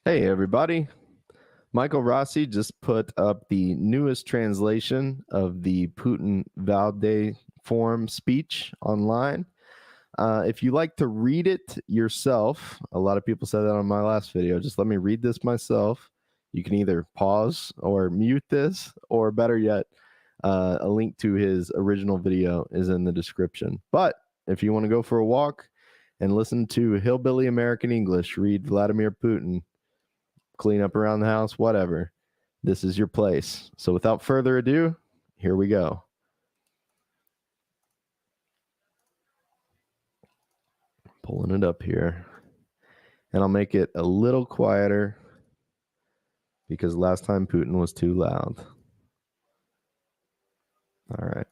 Hey, everybody. Michael Rossi just put up the newest translation of the Putin Valdai form speech online. If you like to read it yourself, a lot of people said that on my last video. Just let me read this myself. You can either pause or mute this, or better yet, a link to his original video is in the description. But if you want to go for a walk and listen to Hillbilly American English read Vladimir Putin, clean up around the house, whatever, this is your place. So without further ado, here we go. Pulling it up here. And I'll make it a little quieter because last time Putin was too loud. All right.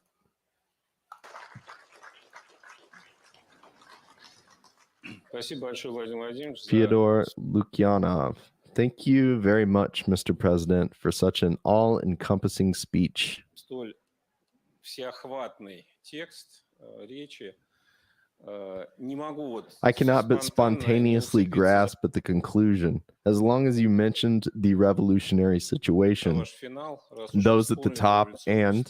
Fyodor Lukyanov. Thank you very much, Mr. President, for such an all-encompassing speech. I cannot but spontaneously grasp at the conclusion, as long as you mentioned the revolutionary situation, those at the top and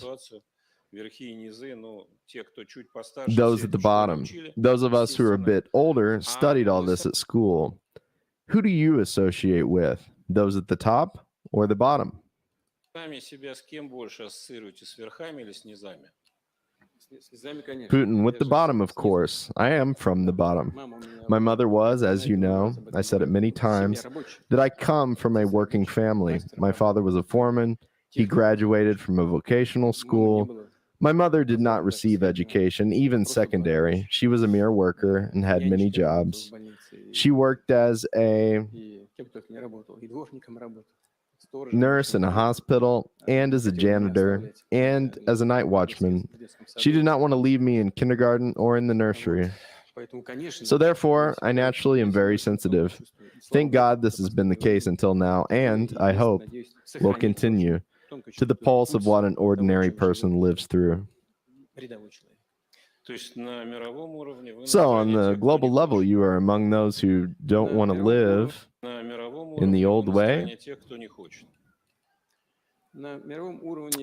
those at the bottom. Those of us who are a bit older studied all this at school. Who do you associate with? Those at the top or the bottom? Putin with the bottom, of course. I am from the bottom. My mother was, as you know, I said it many times, that I come from a working family. My father was a foreman. He graduated from a vocational school. My mother did not receive education, even secondary. She was a mere worker and had many jobs. She worked as a nurse in a hospital and as a janitor and as a night watchman. She did not want to leave me in kindergarten or in the nursery. So therefore, I naturally am very sensitive. Thank God this has been the case until now, and I hope will continue to the pulse of what an ordinary person lives through. So on the global level, you are among those who don't want to live in the old way.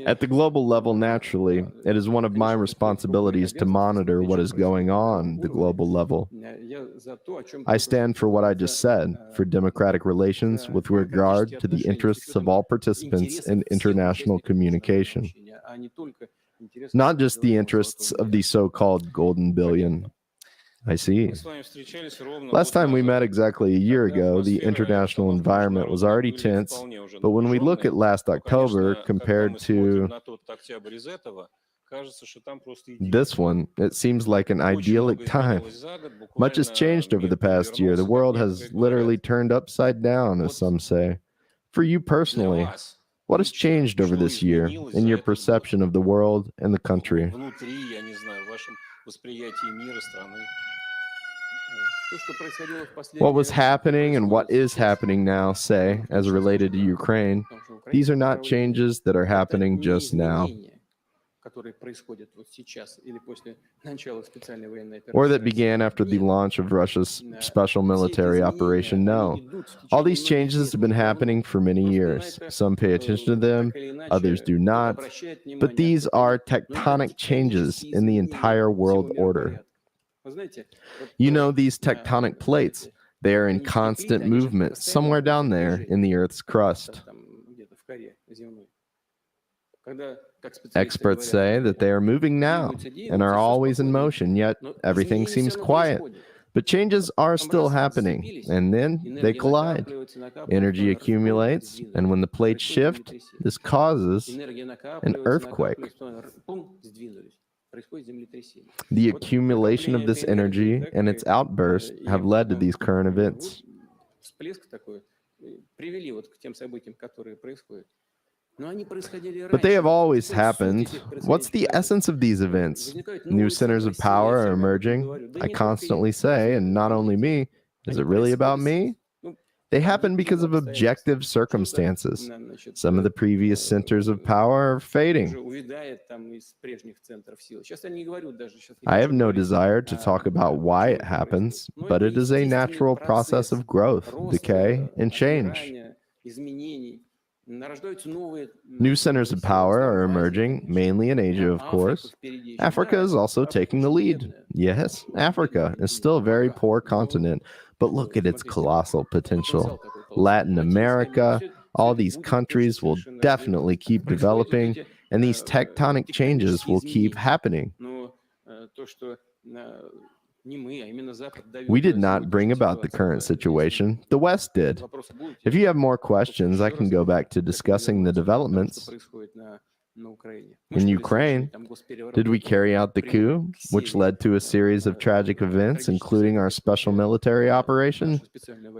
At the global level, naturally, it is one of my responsibilities to monitor what is going on at the global level. I stand for what I just said, for democratic relations with regard to the interests of all participants in international communication, not just the interests of the so-called golden billion. I see. Last time we met exactly a year ago, the international environment was already tense, but when we look at last October compared to this one, it seems like an idyllic time. Much has changed over the past year. The world has literally turned upside down, as some say. For you personally, what has changed over this year in your perception of the world and the country? What was happening and what is happening now, say, as related to Ukraine, these are not changes that are happening just now, or that began after the launch of Russia's special military operation. No, all these changes have been happening for many years. Some pay attention to them, others do not, but these are tectonic changes in the entire world order. You know, these tectonic plates, they are in constant movement somewhere down there in the Earth's crust. Experts say that they are moving now and are always in motion, yet everything seems quiet. But changes are still happening, and then they collide. Energy accumulates, and when the plates shift, this causes an earthquake. The accumulation of this energy and its outburst have led to these current events. But they have always happened. What's the essence of these events? New centers of power are emerging. I constantly say, and not only me, is it really about me? They happen because of objective circumstances. Some of the previous centers of power are fading. I have no desire to talk about why it happens, but it is a natural process of growth, decay, and change. New centers of power are emerging, mainly in Asia, of course. Africa is also taking the lead. Yes, Africa is still a very poor continent, but look at its colossal potential. Latin America, all these countries will definitely keep developing, and these tectonic changes will keep happening. We did not bring about the current situation. The West did. If you have more questions, I can go back to discussing the developments. In Ukraine, did we carry out the coup, which led to a series of tragic events, including our special military operation?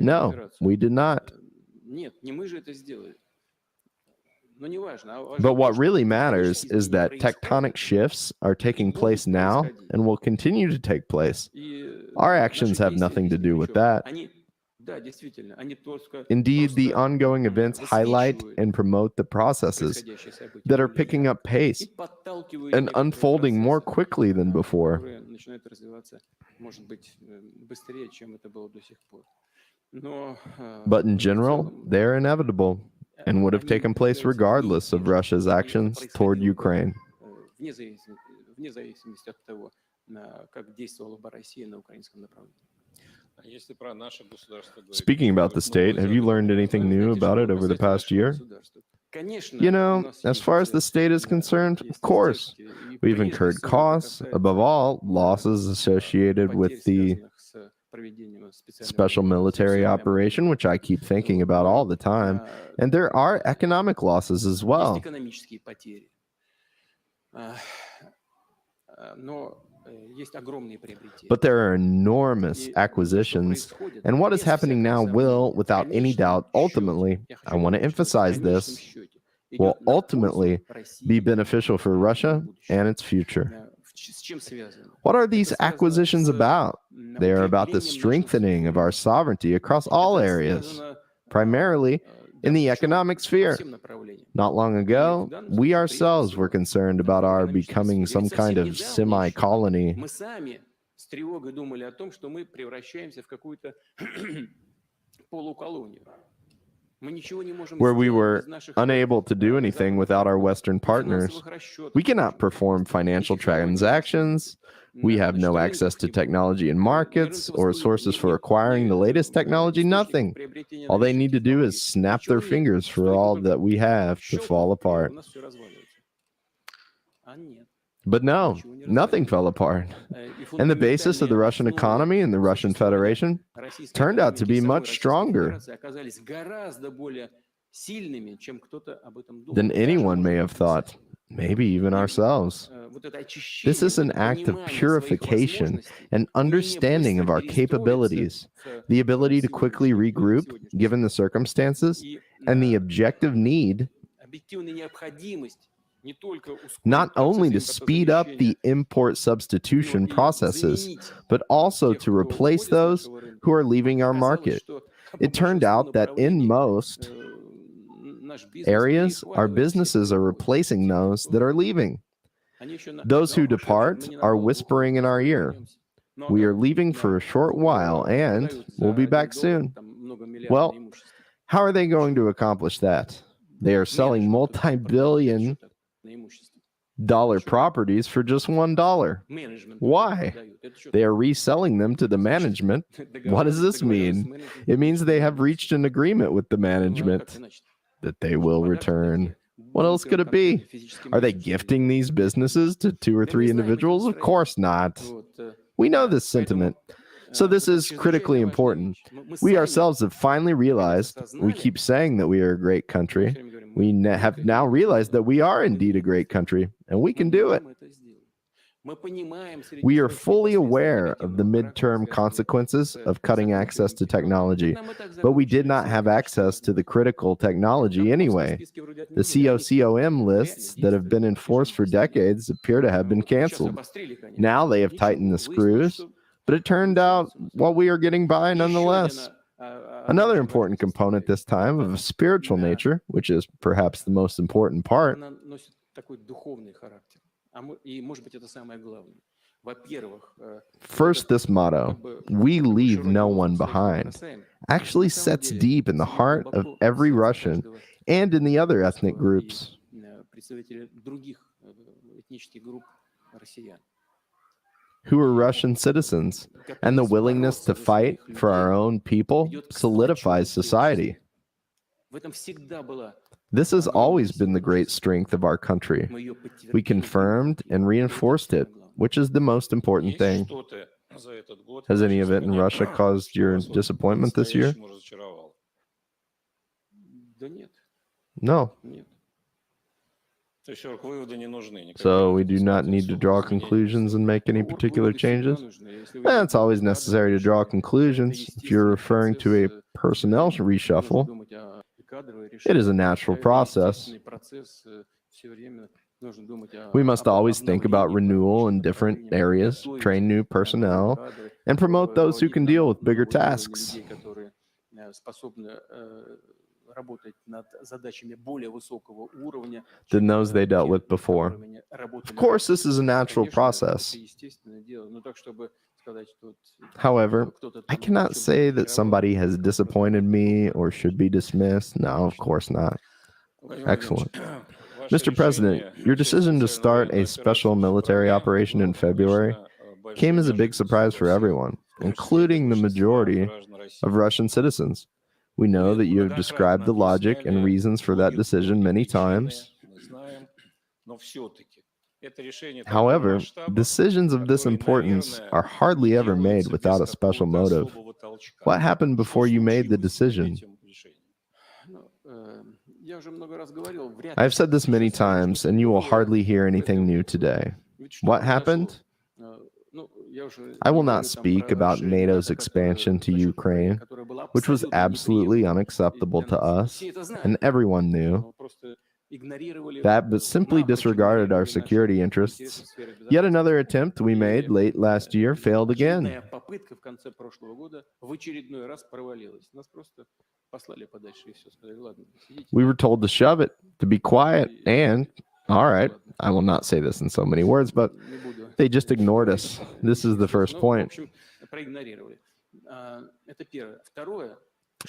No, we did not. But what really matters is that tectonic shifts are taking place now and will continue to take place. Our actions have nothing to do with that. Indeed, the ongoing events highlight and promote the processes that are picking up pace and unfolding more quickly than before. But in general, they are inevitable and would have taken place regardless of Russia's actions toward Ukraine. Speaking about the state, have you learned anything new about it over the past year? You know, as far as the state is concerned, of course, we've incurred costs, above all, losses associated with the special military operation, which I keep thinking about all the time, and there are economic losses as well. But there are enormous acquisitions, and what is happening now will, without any doubt, ultimately, I want to emphasize this, will ultimately be beneficial for Russia and its future. What are these acquisitions about? They are about the strengthening of our sovereignty across all areas, primarily in the economic sphere. Not long ago, we ourselves were concerned about our becoming some kind of semi-colony. Where we were unable to do anything without our Western partners. We cannot perform financial transactions. We have no access to technology and markets or sources for acquiring the latest technology, nothing. All they need to do is snap their fingers for all that we have to fall apart. But no, nothing fell apart. And the basis of the Russian economy and the Russian Federation turned out to be much stronger than anyone may have thought, maybe even ourselves. This is an act of purification and understanding of our capabilities, the ability to quickly regroup given the circumstances, and the objective need not only to speed up the import substitution processes, but also to replace those who are leaving our market. It turned out that in most areas, our businesses are replacing those that are leaving. Those who depart are whispering in our ear, "We are leaving for a short while and we'll be back soon." Well, how are they going to accomplish that? They are selling multi-billion dollar properties for just $1. Why? They are reselling them to the management. What does this mean? It means they have reached an agreement with the management that they will return. What else could it be? Are they gifting these businesses to 2 or 3 individuals? Of course not. We know this sentiment. So this is critically important. We ourselves have finally realized, we keep saying that we are a great country. We have now realized that we are indeed a great country, and we can do it. We are fully aware of the midterm consequences of cutting access to technology, but we did not have access to the critical technology anyway. The COCOM lists that have been in force for decades appear to have been canceled. Now they have tightened the screws, but it turned out, well, we are getting by nonetheless. Another important component this time of a spiritual nature, which is perhaps the most important part, first, this motto, "We leave no one behind," actually sets deep in the heart of every Russian and in the other ethnic groups. Who are Russian citizens, and the willingness to fight for our own people solidifies society. This has always been the great strength of our country. We confirmed and reinforced it, which is the most important thing. Has any of it in Russia caused your disappointment this year? No. So we do not need to draw conclusions and make any particular changes? It's always necessary to draw conclusions. If you're referring to a personnel reshuffle, it is a natural process. We must always think about renewal in different areas, train new personnel, and promote those who can deal with bigger tasks than those they dealt with before. Of course, this is a natural process. However, I cannot say that somebody has disappointed me or should be dismissed. No, of course not. Excellent. Mr. President, your decision to start a special military operation in February came as a big surprise for everyone, including the majority of Russian citizens. We know that you have described the logic and reasons for that decision many times. However, decisions of this importance are hardly ever made without a special motive. What happened before you made the decision? I've said this many times, and you will hardly hear anything new today. What happened? I will not speak about NATO's expansion to Ukraine, which was absolutely unacceptable to us, and everyone knew that, but simply disregarded our security interests. Yet another attempt we made late last year failed again. We were told to shove it, to be quiet, and, all right, I will not say this in so many words, but they just ignored us. This is the first point.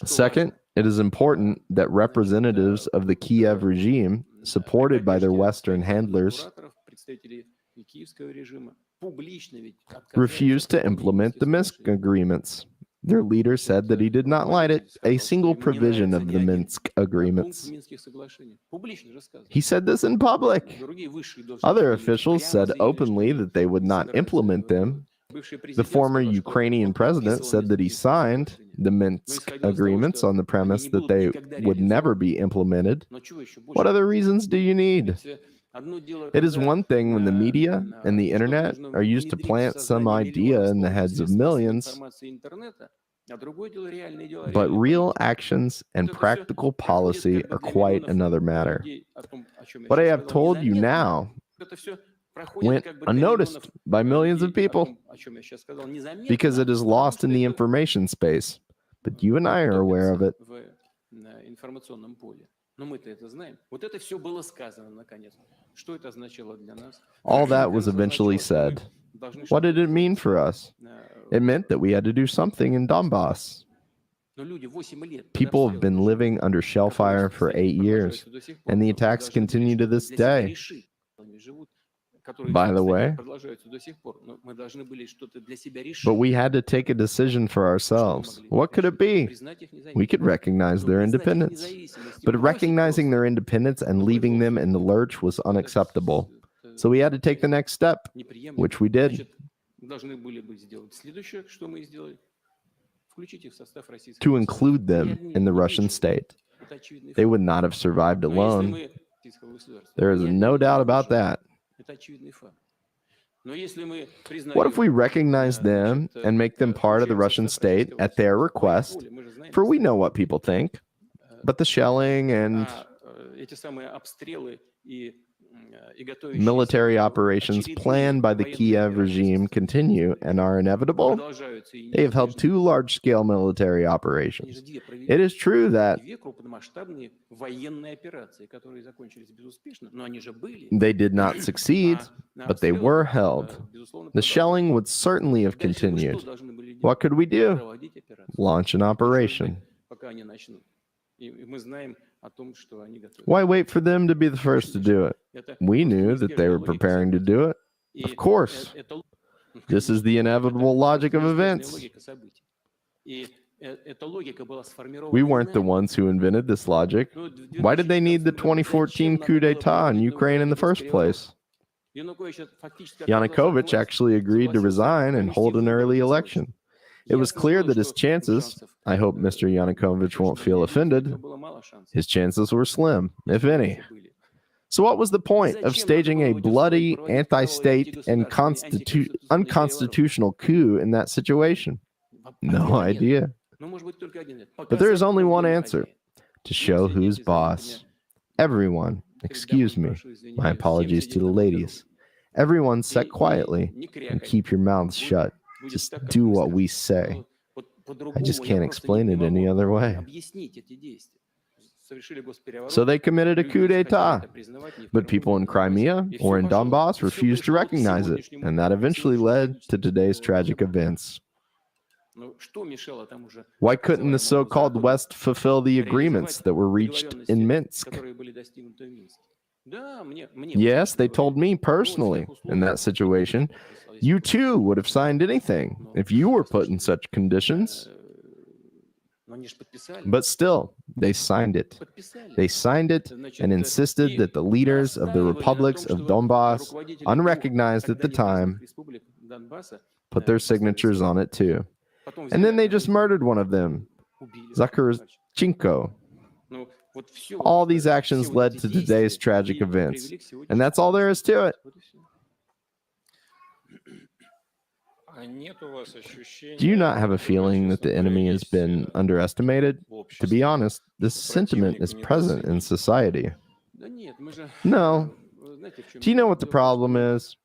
Second, it is important that representatives of the Kiev regime, supported by their Western handlers, refused to implement the Minsk agreements. Their leader said that he did not like a single provision of the Minsk agreements. He said this in public. Other officials said openly that they would not implement them. The former Ukrainian president said that he signed the Minsk agreements on the premise that they would never be implemented. What other reasons do you need? It is one thing when the media and the internet are used to plant some idea in the heads of millions, but real actions and practical policy are quite another matter. What I have told you now went unnoticed by millions of people because it is lost in the information space, but you and I are aware of it. All that was eventually said. What did it mean for us? It meant that we had to do something in Donbass. People have been living under shell fire for 8 years, and the attacks continue to this day. By the way, but we had to take a decision for ourselves. What could it be? We could recognize their independence, but recognizing their independence and leaving them in the lurch was unacceptable. So we had to take the next step, which we did. To include them in the Russian state. They would not have survived alone. There is no doubt about that. What if we recognize them and make them part of the Russian state at their request? For we know what people think. But the shelling and Military operations planned by the Kiev regime continue and are inevitable. They have held 2 large-scale military operations. It is true that they did not succeed, but they were held. The shelling would certainly have continued. What could we do? Launch an operation. Why wait for them to be the first to do it? We knew that they were preparing to do it. Of course. This is the inevitable logic of events. We weren't the ones who invented this logic. Why did they need the 2014 coup d'etat in Ukraine in the first place? Yanukovych actually agreed to resign and hold an early election. It was clear that his chances, I hope Mr. Yanukovych won't feel offended, his chances were slim, if any. So what was the point of staging a bloody, anti-state, and unconstitutional coup in that situation? No idea. But there is only one answer: to show who's boss. Everyone, excuse me, my apologies to the ladies. Everyone sit quietly and keep your mouths shut. Just do what we say. I just can't explain it any other way. So they committed a coup d'etat, but people in Crimea or in Donbass refused to recognize it, and that eventually led to today's tragic events. Why couldn't the so-called West fulfill the agreements that were reached in Minsk? Yes, they told me personally in that situation, you too would have signed anything if you were put in such conditions. But still, they signed it. They signed it and insisted that the leaders of the republics of Donbass, unrecognized at the time, put their signatures on it too. And then they just murdered one of them, Zakharchenko. All these actions led to today's tragic events, and that's all there is to it. Do you not have a feeling that the enemy has been underestimated? To be honest, this sentiment is present in society. No. Do you know what the problem is?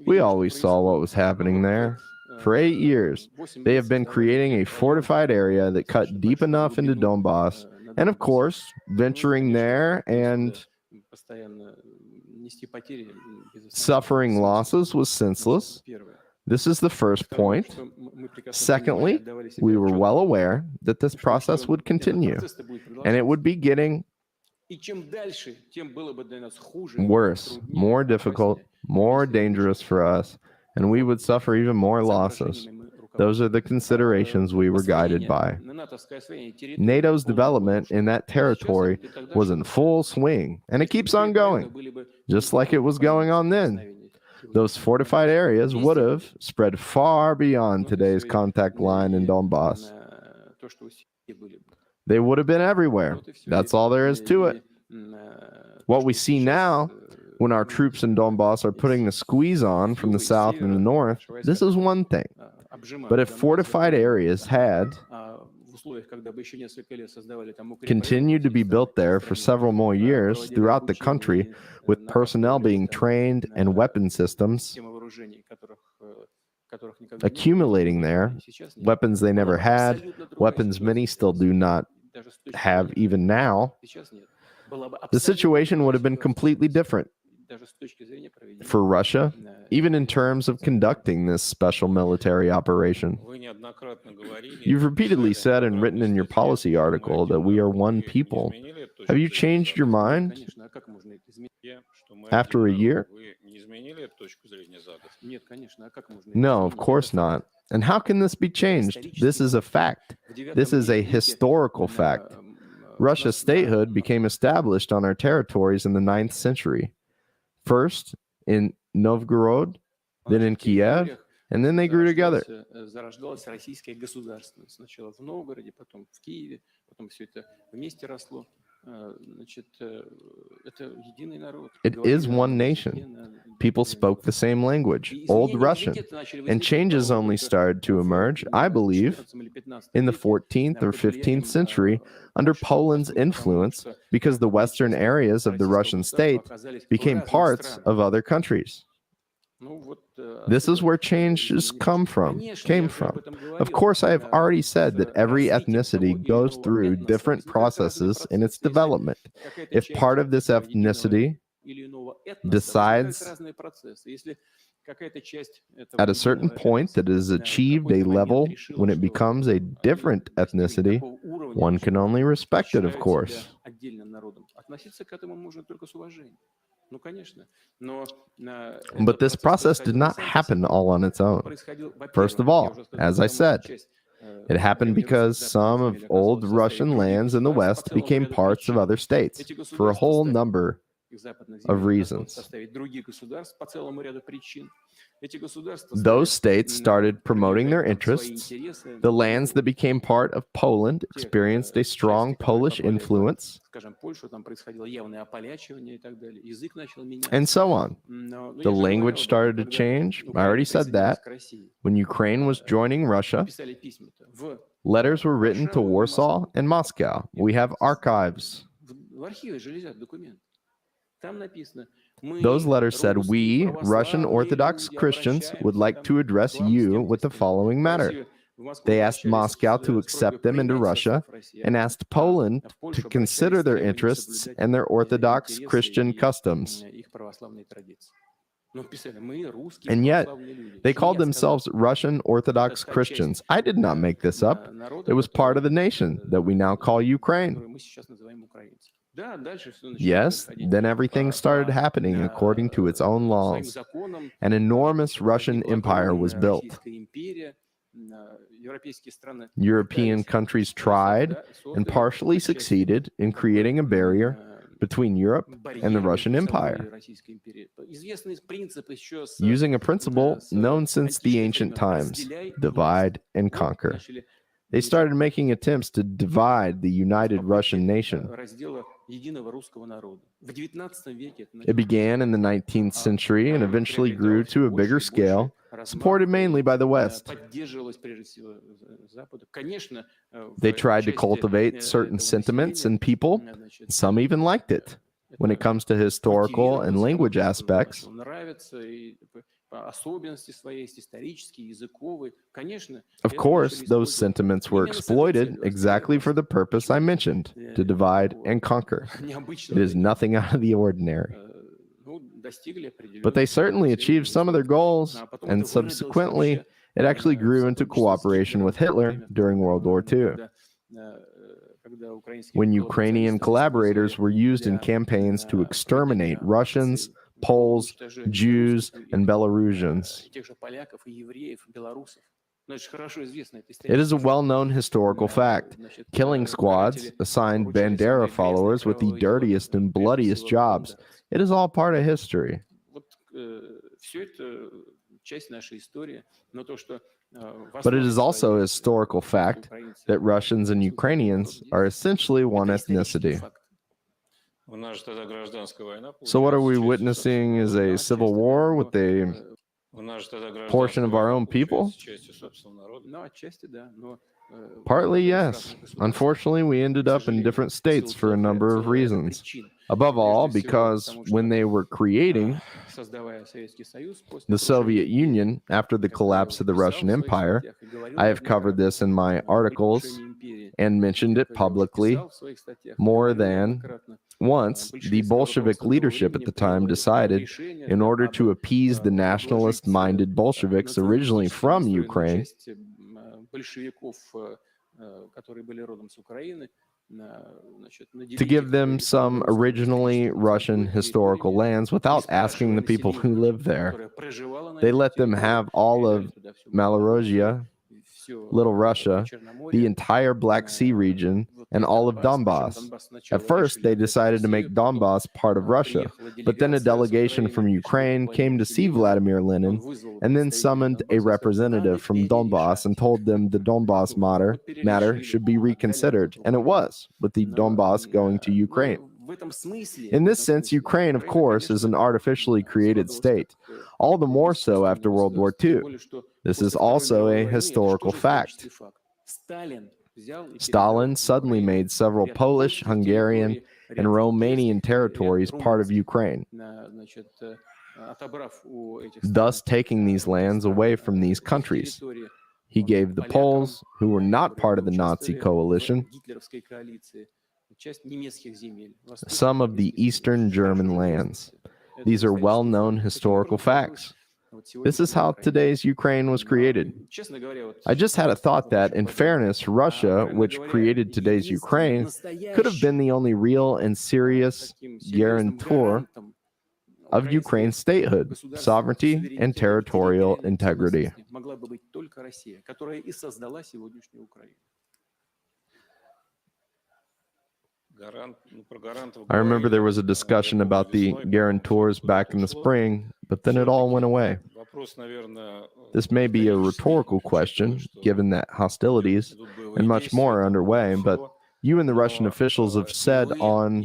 We always saw what was happening there. For 8 years, they have been creating a fortified area that cut deep enough into Donbass, and of course, venturing there and suffering losses was senseless. This is the first point. Secondly, we were well aware that this process would continue, and it would be getting worse, more difficult, more dangerous for us, and we would suffer even more losses. Those are the considerations we were guided by. NATO's development in that territory was in full swing, and it keeps on going, just like it was going on then. Those fortified areas would have spread far beyond today's contact line in Donbass. They would have been everywhere. That's all there is to it. What we see now, when our troops in Donbass are putting the squeeze on from the south and the north, this is one thing. But if fortified areas had continued to be built there for several more years throughout the country, with personnel being trained and weapon systems accumulating there, weapons they never had, weapons many still do not have even now, the situation would have been completely different for Russia, even in terms of conducting this special military operation. You've repeatedly said and written in your policy article that we are one people. Have you changed your mind after a year? No, of course not. And how can this be changed? This is a fact. This is a historical fact. Russia's statehood became established on our territories in the 9th century. First in Novgorod, then in Kiev, and then they grew together. It is one nation. People spoke the same language, Old Russian, and changes only started to emerge, I believe, in the 14th or 15th century under Poland's influence because the western areas of the Russian state became parts of other countries. This is where changes came from. Of course, I have already said that every ethnicity goes through different processes in its development. If part of this ethnicity decides at a certain point that it has achieved a level when it becomes a different ethnicity, one can only respect it, of course. But this process did not happen all on its own. First of all, as I said, it happened because some of old Russian lands in the West became parts of other states for a whole number of reasons. Those states started promoting their interests. The lands that became part of Poland experienced a strong Polish influence, and so on. The language started to change. I already said that. When Ukraine was joining Russia, letters were written to Warsaw and Moscow. We have archives. Those letters said, "We, Russian Orthodox Christians, would like to address you with the following matter." They asked Moscow to accept them into Russia and asked Poland to consider their interests and their Orthodox Christian customs. And yet, they called themselves Russian Orthodox Christians. I did not make this up. It was part of the nation that we now call Ukraine. Yes, then everything started happening according to its own laws. An enormous Russian empire was built. European countries tried and partially succeeded in creating a barrier between Europe and the Russian Empire, using a principle known since the ancient times: divide and conquer. They started making attempts to divide the united Russian nation. It began in the 19th century and eventually grew to a bigger scale, supported mainly by the West. They tried to cultivate certain sentiments in people. Some even liked it. When it comes to historical and language aspects, of course, those sentiments were exploited exactly for the purpose I mentioned, to divide and conquer. It is nothing out of the ordinary. But they certainly achieved some of their goals, and subsequently, it actually grew into cooperation with Hitler during World War II. When Ukrainian collaborators were used in campaigns to exterminate Russians, Poles, Jews, and Belarusians. It is a well-known historical fact. Killing squads assigned Bandera followers with the dirtiest and bloodiest jobs. It is all part of history. But it is also a historical fact that Russians and Ukrainians are essentially one ethnicity. So what are we witnessing is a civil war with a portion of our own people? Partly, yes. Unfortunately, we ended up in different states for a number of reasons. Above all, because when they were creating the Soviet Union after the collapse of the Russian Empire, I have covered this in my articles and mentioned it publicly more than once. The Bolshevik leadership at the time decided, in order to appease the nationalist-minded Bolsheviks originally from Ukraine, to give them some originally Russian historical lands without asking the people who lived there. They let them have all of Malorussia, Little Russia, the entire Black Sea region, and all of Donbass. At first, they decided to make Donbass part of Russia, but then a delegation from Ukraine came to see Vladimir Lenin and then summoned a representative from Donbass and told them the Donbass matter should be reconsidered, and it was, with the Donbass going to Ukraine. In this sense, Ukraine, of course, is an artificially created state, all the more so after World War II. This is also a historical fact. Stalin suddenly made several Polish, Hungarian, and Romanian territories part of Ukraine, thus taking these lands away from these countries. He gave the Poles, who were not part of the Nazi coalition, some of the Eastern German lands. These are well-known historical facts. This is how today's Ukraine was created. I just had a thought that, in fairness, Russia, which created today's Ukraine, could have been the only real and serious guarantor of Ukraine's statehood, sovereignty, and territorial integrity. I remember there was a discussion about the guarantors back in the spring, but then it all went away. This may be a rhetorical question, given that hostilities and much more are underway, but you and the Russian officials have said on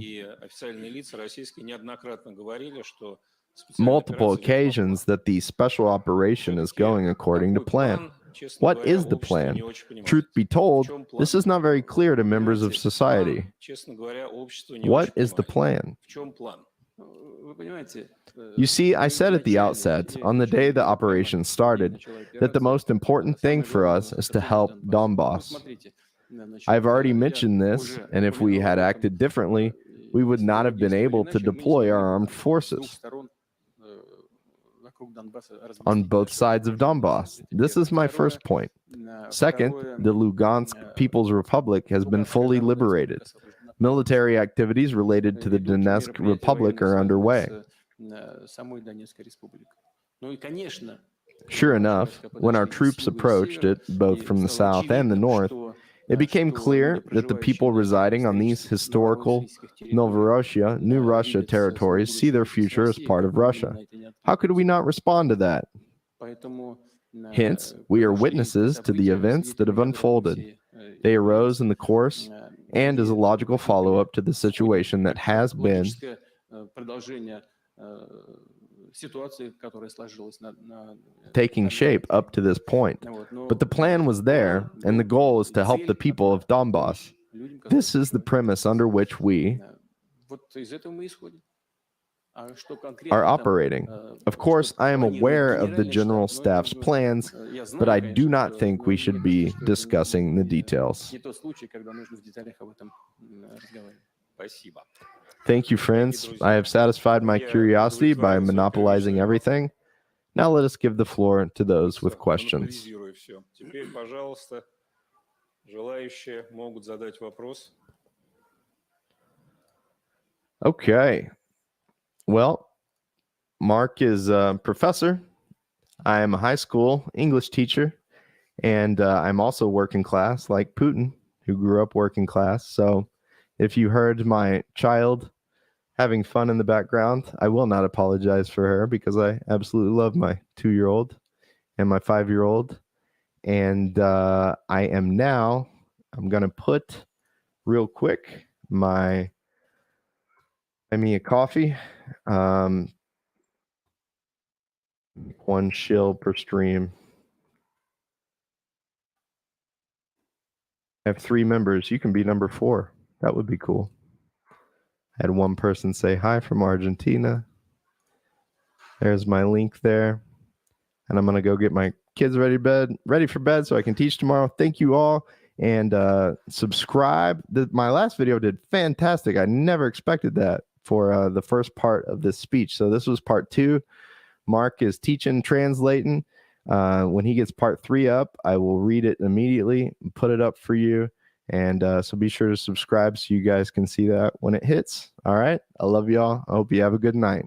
multiple occasions that the special operation is going according to plan. What is the plan? Truth be told, this is not very clear to members of society. What is the plan? You see, I said at the outset, on the day the operation started, that the most important thing for us is to help Donbass. I've already mentioned this, and if we had acted differently, we would not have been able to deploy our armed forces on both sides of Donbass. This is my first point. Second, the Lugansk People's Republic has been fully liberated. Military activities related to the Donetsk Republic are underway. Sure enough, when our troops approached it, both from the south and the north, it became clear that the people residing on these historical Novorossiya, New Russia territories see their future as part of Russia. How could we not respond to that? Hence, we are witnesses to the events that have unfolded. They arose in the course and as a logical follow-up to the situation that has been taking shape up to this point. But the plan was there, and the goal is to help the people of Donbass. This is the premise under which we are operating. Of course, I am aware of the General Staff's plans, but I do not think we should be discussing the details. Thank you, friends. I have satisfied my curiosity by monopolizing everything. Now let us give the floor to those with questions. Okay. Well, Mark is a professor. I am a high school English teacher, and I'm also working class like Putin, who grew up working class. So if you heard my child having fun in the background, I will not apologize for her because I absolutely love my 2-year-old and my 5-year-old. And I'm going to put real quick buy me a coffee. 1 shill per stream. I have 3 members. You can be number 4. That would be cool. I had one person say hi from Argentina. There's my link there. And I'm going to go get my kids ready for bed so I can teach tomorrow. Thank you all. And subscribe. My last video did fantastic. I never expected that for the first part of this speech. So this was part 2. Mark is teaching, translating. When he gets part 3 up, I will read it immediately and put it up for you. And so be sure to subscribe so you guys can see that when it hits. All right. I love y'all. I hope you have a good night.